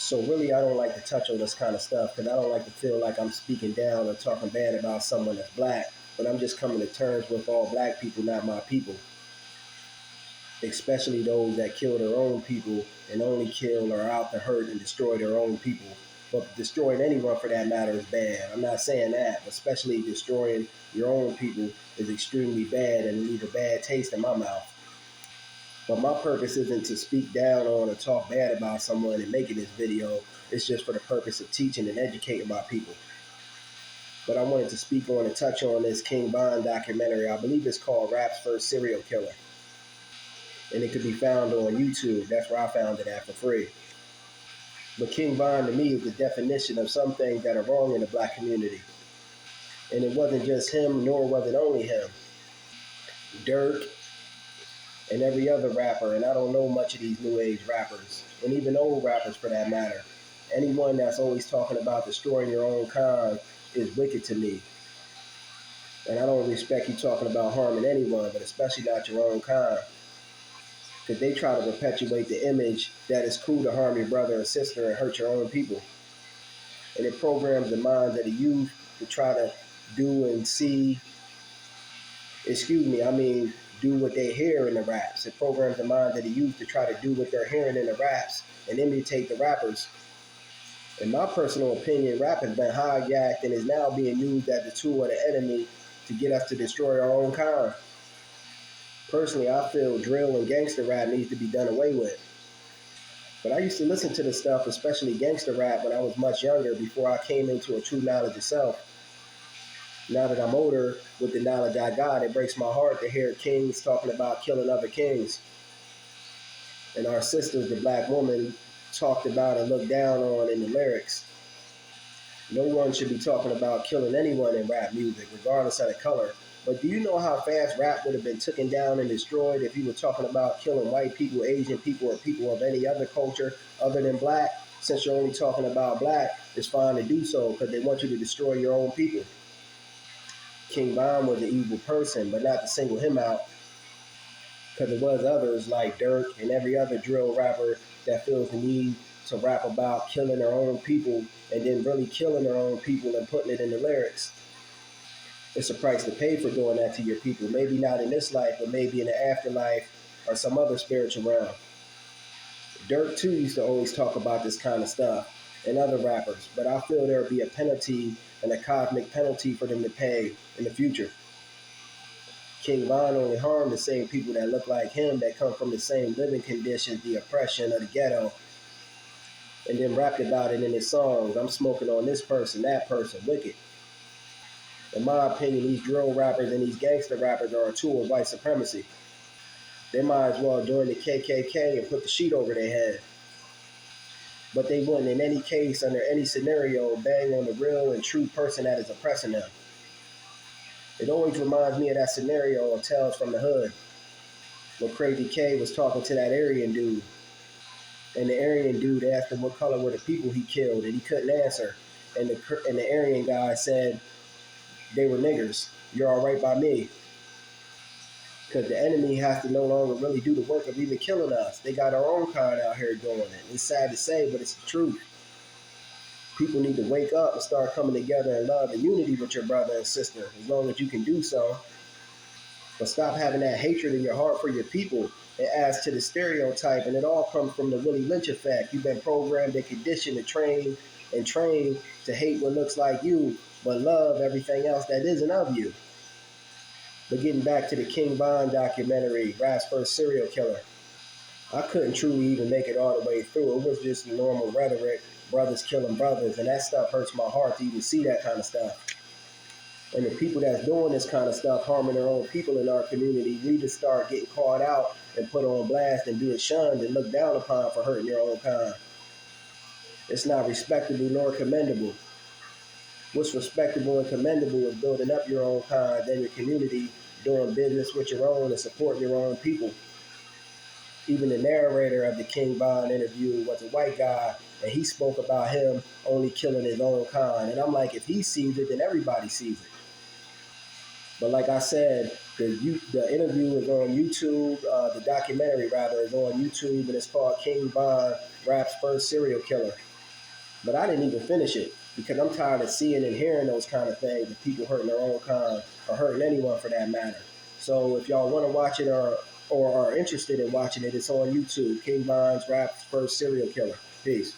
So really, I don't like to touch on this kind of stuff because I don't like to feel like I'm speaking down or talking bad about someone that's black. But I'm just coming to terms with all black people, not my people, especially those that kill their own people and only kill or out to hurt and destroy their own people. But destroying anyone for that matter is bad. I'm not saying that, but especially destroying your own people is extremely bad and leave a bad taste in my mouth. But my purpose isn't to speak down on or talk bad about someone and making this video. It's just for the purpose of teaching and educating my people. But I wanted to speak on and touch on this King Von documentary. I believe it's called Rap's First Serial Killer. And it could be found on YouTube. That's where I found it at for free. But King Von to me is the definition of some things that are wrong in the black community. And it wasn't just him, nor was it only him. Dirk and every other rapper, and I don't know much of these new age rappers, and even old rappers for that matter. Anyone that's always talking about destroying your own kind is wicked to me. And I don't respect you talking about harming anyone, but especially not your own kind. Because they try to perpetuate the image that it's cool to harm your brother or sister and hurt your own people. And it programs the minds of the youth to try to do and see, do what they hear in the raps. It programs the minds of the youth to try to do what they're hearing in the raps and imitate the rappers. In my personal opinion, rap has been hijacked and is now being used as a tool of the enemy to get us to destroy our own kind. Personally, I feel drill and gangster rap needs to be done away with. But I used to listen to this stuff, especially gangster rap, when I was much younger, before I came into a true knowledge of self. Now that I'm older, with the knowledge I got, it breaks my heart to hear kings talking about killing other kings. And our sisters, the black woman, talked about and looked down on in the lyrics. No one should be talking about killing anyone in rap music, regardless of the color. But do you know how fast rap would have been taken down and destroyed if you were talking about killing white people, Asian people, or people of any other culture other than black? Since you're only talking about black, it's fine to do so because they want you to destroy your own people. King Von was an evil person, but not to single him out, because there was others like Dirk and every other drill rapper that feels the need to rap about killing their own people and then really killing their own people and putting it in the lyrics. It's a price to pay for doing that to your people. Maybe not in this life, but maybe in the afterlife or some other spiritual realm. Dirk too used to always talk about this kind of stuff, and other rappers, but I feel there'll be a penalty and a cosmic penalty for them to pay in the future. King Von only harmed the same people that look like him, that come from the same living conditions, the oppression of the ghetto, and then rapped about it in his songs. I'm smoking on this person, that person, wicked. In my opinion, these drill rappers and these gangster rappers are a tool of white supremacy. They might as well join the KKK and put the sheet over their head. But they wouldn't in any case, under any scenario, bang on the real and true person that is oppressing them. It always reminds me of that scenario of Tales from the Hood, when Crazy K was talking to that Aryan dude. And the Aryan dude asked him what color were the people he killed, and he couldn't answer. And the Aryan guy said, they were niggers. You're all right by me. Because the enemy has to no longer really do the work of even killing us. They got our own kind out here doing it. It's sad to say, but it's the truth. People need to wake up and start coming together in love and unity with your brother and sister, as long as you can do so. But stop having that hatred in your heart for your people. It adds to the stereotype, and it all comes from the Willie Lynch effect. You've been programmed and conditioned to train to hate what looks like you, but love everything else that isn't of you. But getting back to the King Von documentary, Rap's First Serial Killer, I couldn't truly even make it all the way through. It was just normal rhetoric, brothers killing brothers, and that stuff hurts my heart to even see that kind of stuff. And the people that's doing this kind of stuff, harming their own people in our community, need to start getting called out and put on blast and being shunned and looked down upon for hurting your own kind. It's not respectable nor commendable. What's respectable and commendable is building up your own kind and your community, doing business with your own and supporting your own people. Even the narrator of the King Von interview was a white guy, and he spoke about him only killing his own kind. And I'm like, if he sees it, then everybody sees it. But like I said, the interview is on YouTube. The documentary, rather, is on YouTube, and it's called King Von, Rap's First Serial Killer. But I didn't even finish it because I'm tired of seeing and hearing those kind of things of people hurting their own kind or hurting anyone for that matter. So if y'all want to watch it or are interested in watching it, it's on YouTube. King Von's Rap's First Serial Killer. Peace.